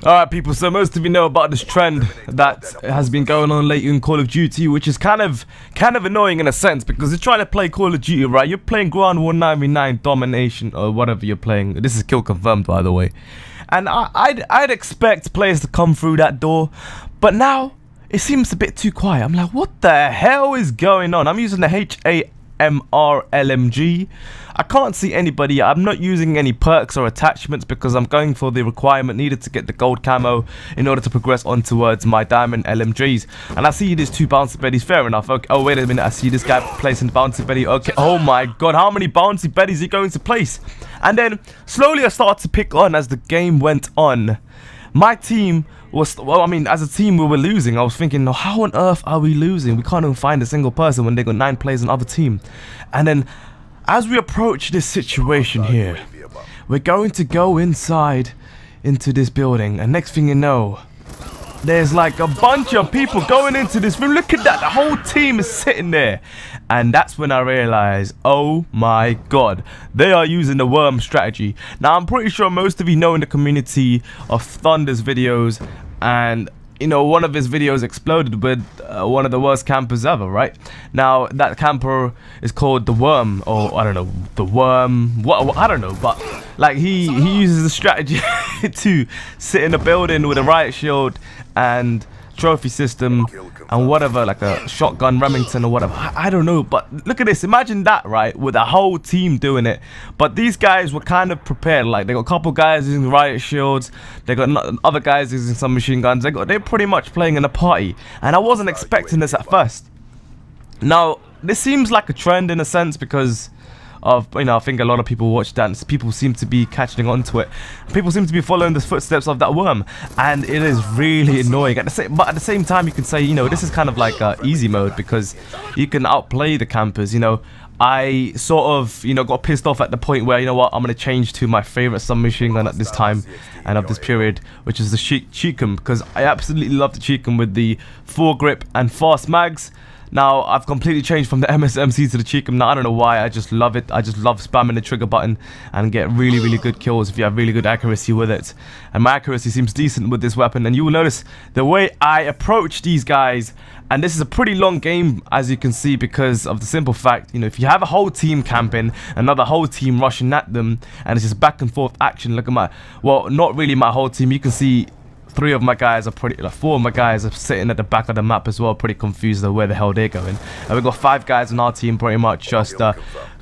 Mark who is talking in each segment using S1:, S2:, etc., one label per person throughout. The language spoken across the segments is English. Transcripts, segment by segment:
S1: Alright people, so most of you know about this trend that has been going on lately in Call of Duty, which is kind of annoying in a sense, because you're trying to play Call of Duty, right? You're playing Ground War 9v9 Domination or whatever you're playing. This is kill confirmed, by the way. And I'd expect players to come through that door, but now it seems a bit too quiet. I'm like, what the hell is going on? I'm using the HAMR LMG. I can't see anybody. I'm not using any perks or attachments because I'm going for the requirement needed to get the gold camo in order to progress on towards my diamond LMGs. And I see these two bouncy betties. Fair enough. Okay. Oh, wait a minute. I see this guy placing bouncy betty. Okay. Oh my god. How many bouncy betties are you going to place? And then slowly I started to pick on as the game went on. My team was, well, I mean, as a team we were losing. I was thinking, no, how on earth are we losing? We can't even find a single person when they got 9 players on the other team. And then as we approach this situation here, we're going to go inside into this building, and next thing you know, there's like a bunch of people going into this room. Look at that, the whole team is sitting there. And that's when I realized, oh my god, they are using the worm strategy. Now I'm pretty sure most of you know in the community of Thunder's videos, and you know, one of his videos exploded with one of the worst campers ever, right? Now, that camper is called the Worm, or I don't know, the Worm, what I don't know, but like he uses the strategy to sit in a building with a riot shield and trophy system and whatever, like a shotgun Remington or whatever. I don't know, but look at this. Imagine that, right? With a whole team doing it. But these guys were kind of prepared. Like, they got a couple guys using riot shields. They got other guys using some machine guns. They're pretty much playing in a party. And I wasn't expecting this at first. Now, this seems like a trend in a sense because of, you know, I think a lot of people watch that and people seem to be catching on to it. People seem to be following the footsteps of that worm, and it is really annoying. But at the same time, you can say, you know, this is kind of like easy mode because you can outplay the campers. You know, I sort of, you know, got pissed off at the point where, you know what, I'm going to change to my favorite submachine gun at this time and of this period, which is the Cheekum, because I absolutely love the Cheekum with the foregrip and fast mags. Now, I've completely changed from the MSMC to the Cheekum. Now, I don't know why. I just love it. I just love spamming the trigger button and get really, really good kills if you have really good accuracy with it. And my accuracy seems decent with this weapon. And you will notice the way I approach these guys. And this is a pretty long game, as you can see, because of the simple fact, you know, if you have a whole team camping, another whole team rushing at them, and it's just back and forth action. Look at my, well, not really my whole team. You can see 3 of my guys are pretty, like 4 of my guys are sitting at the back of the map as well, pretty confused of where the hell they're going. And we've got 5 guys on our team pretty much just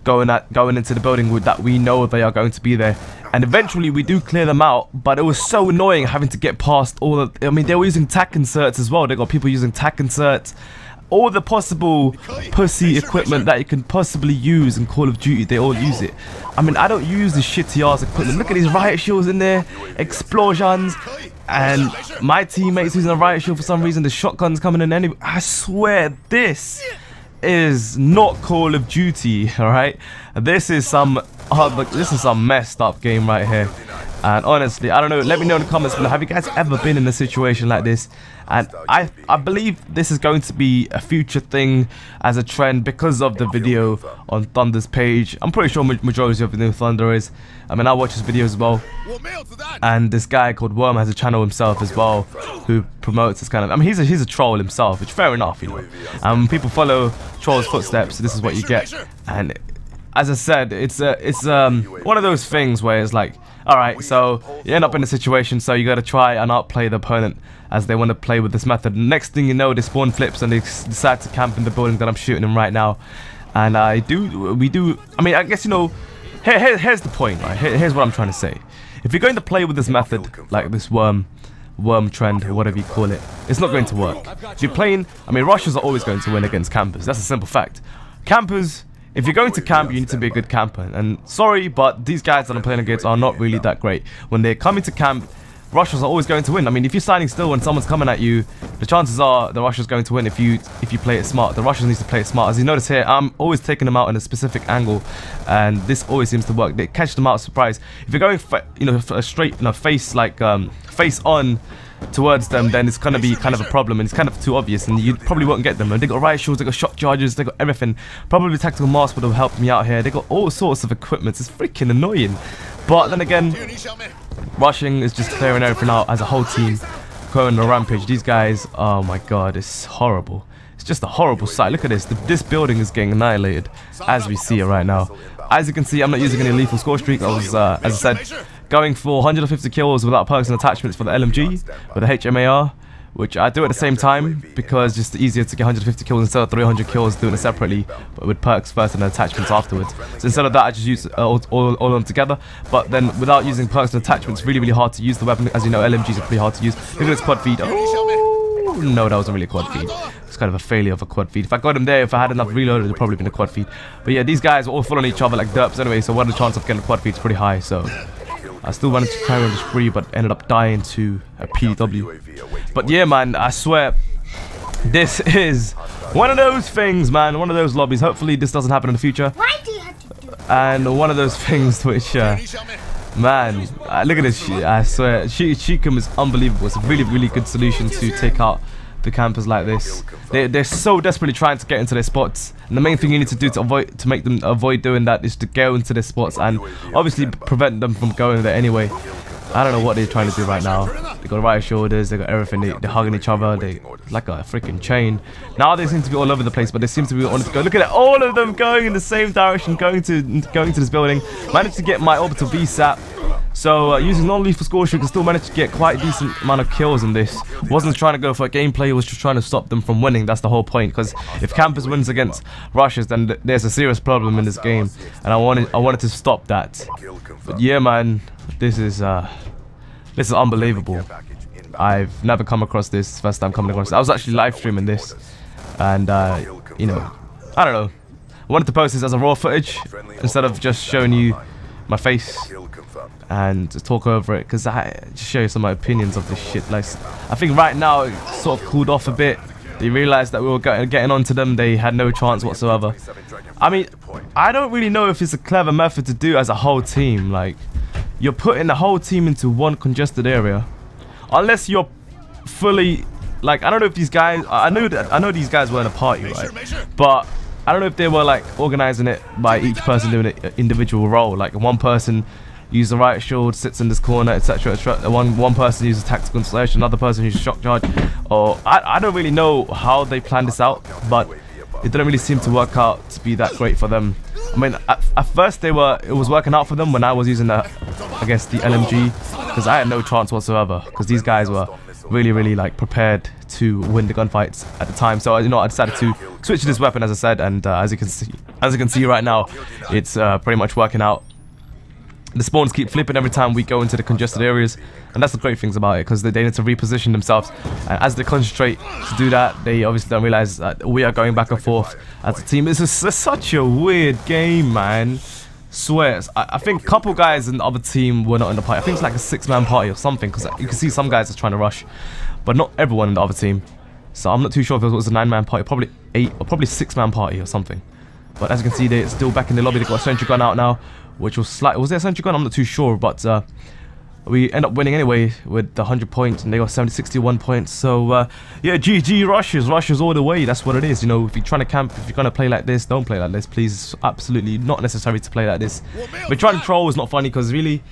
S1: going into the building with that we know they are going to be there. And eventually we do clear them out, but it was so annoying having to get past all the, I mean, they were using tac inserts as well. They got people using tac inserts. All the possible pussy equipment that you can possibly use in Call of Duty, they all use it. I mean, I don't use the shitty ass equipment. Look at these riot shields in there, explosions, and my teammates using a riot shield for some reason. The shotgun's coming in anyway. I swear, this is not Call of Duty, alright? This is some messed up game right here. And honestly, I don't know, let me know in the comments below, have you guys ever been in a situation like this? And I believe this is going to be a future thing as a trend because of the video on Thunder's page. I'm pretty sure majority of the new Thunder is. I mean, I watch his videos as well. And this guy called Worm has a channel himself as well who promotes this kind of, I mean, he's a troll himself, which fair enough, you know. People follow trolls' footsteps, so this is what you get. And as I said, it's one of those things where it's like, alright, so you end up in a situation, so you gotta try and outplay the opponent as they want to play with this method. Next thing you know, they spawn flips and they decide to camp in the building that I'm shooting in right now. And I mean, I guess, you know, here's the point, right? Here's what I'm trying to say. If you're going to play with this method, like this worm trend, or whatever you call it, it's not going to work. If you're playing, I mean, rushers are always going to win against campers. That's a simple fact. Campers, if you're going to camp, you need to be a good camper. And sorry, but these guys that I'm playing against are not really that great. When they're coming to camp, rushers are always going to win. I mean, if you're standing still when someone's coming at you, the chances are the rusher's going to win if you play it smart. The rusher needs to play it smart. As you notice here, I'm always taking them out in a specific angle, and this always seems to work. They catch them out surprise. If you're going, you know, straight, you know, face on towards them, then it's gonna be kind of a problem, and it's kind of too obvious, and you probably won't get them. And they got riot shields, they got shock charges, they got everything. Probably tactical mask would have helped me out here. They got all sorts of equipment. It's freaking annoying. But then again, rushing is just clearing everything out as a whole team, going on a rampage. These guys, oh my god, it's horrible. It's just a horrible sight. Look at this. This building is getting annihilated as we see it right now. As you can see, I'm not using any lethal score streak. I was, as I said, going for 150 kills without perks and attachments for the LMG with the HMAR, which I do at the same time because it's just easier to get 150 kills instead of 300 kills doing it separately, but with perks first and attachments afterwards. So instead of that, I just use all of them together. But then without using perks and attachments, it's really, really hard to use the weapon. As you know, LMGs are pretty hard to use. Look at this quad feed. Oh, no, that wasn't really a quad feed. It's kind of a failure of a quad feed. If I got him there, if I had enough reload, it would probably been a quad feed. But yeah, these guys were all following each other like derps anyway, so what are the chance of getting a quad feed is pretty high. So I still wanted to carry on the spree, but ended up dying to a PW. But yeah, man, I swear, this is one of those things, man. One of those lobbies. Hopefully, this doesn't happen in the future.
S2: Why do you have to do that?
S1: And one of those things which, man, look at this shit. I swear, Shikum is unbelievable. It's a really, really good solution to take out the campers like this. They're so desperately trying to get into their spots, and the main thing you need to do to make them avoid doing that is to go into their spots and obviously prevent them from going there anyway. I don't know what they're trying to do right now. They got right shoulders, they got everything. They're hugging each other. They like a freaking chain. Now they seem to be all over the place, but they seem to be on to go. Look at it, all of them going in the same direction, going to this building. Managed to get my orbital VSAT. So using non-lethal score streak, I still managed to get quite a decent amount of kills in this. Wasn't trying to go for a gameplay, was just trying to stop them from winning. That's the whole point. Because if Campus wins against Rushers, then there's a serious problem in this game, and I wanted to stop that. But yeah, man, this is unbelievable. I've never come across this. First time coming across it. I was actually live streaming this, and you know, I don't know. I wanted to post this as a raw footage instead of just showing you my face and to talk over it, because I just show you some of my opinions of this shit. Like, I think right now it sort of cooled off a bit. They realized that we were getting onto them. They had no chance whatsoever. I mean, I don't really know if it's a clever method to do as a whole team. Like, you're putting the whole team into one congested area, unless you're fully, like, I don't know if these guys, I know these guys were in a party, right? But I don't know if they were like organizing it by each person doing an individual role. Like, one person uses the right shield, sits in this corner, etc., etc. One person uses tactical installation, another person uses shock charge. Or I don't really know how they planned this out, but it didn't really seem to work out to be that great for them. I mean, at first it was working out for them when I was using the LMG, because I had no chance whatsoever, because these guys were really, really like prepared to win the gunfights at the time. So you know, I decided to switch to this weapon, as I said, and as you can see right now, it's pretty much working out. The spawns keep flipping every time we go into the congested areas, and that's the great things about it, because they need to reposition themselves, and as they concentrate to do that, they obviously don't realize that we are going back and forth as a team. This is such a weird game, man. Swears. I think a couple guys in the other team were not in the party. I think it's like a 6-man party or something, because you can see some guys are trying to rush, but not everyone in the other team. So I'm not too sure if it was a 9-man party, probably 8 or probably 6-man party or something. But as you can see, they're still back in the lobby. They got a sentry gun out now, which was slight. Was there a sentry gun? I'm not too sure, but we end up winning anyway with the 100 points, and they got 61 points. So yeah, GG Rushers all the way. That's what it is. You know, if you're trying to camp, if you're gonna play like this, don't play like this, please. It's absolutely not necessary to play like this. But trying to troll is not funny, because really,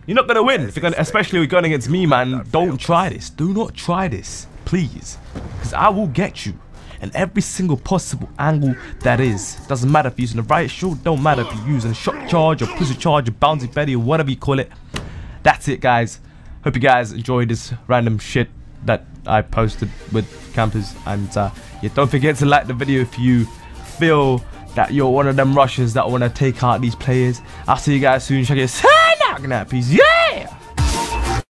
S1: you're not gonna win. If you're gonna, especially if you're going against me, man. Don't try this. Do not try this, please, because I will get you. And every single possible angle that is. Doesn't matter if you're using the right shield, don't matter if you're using shock charge or pussy charge or bouncy Betty or whatever you call it. That's it, guys. Hope you guys enjoyed this random shit that I posted with campers. And yeah, don't forget to like the video if you feel that you're one of them rushers that want to take out these players. I'll see you guys soon. Check it out. Peace. Yeah!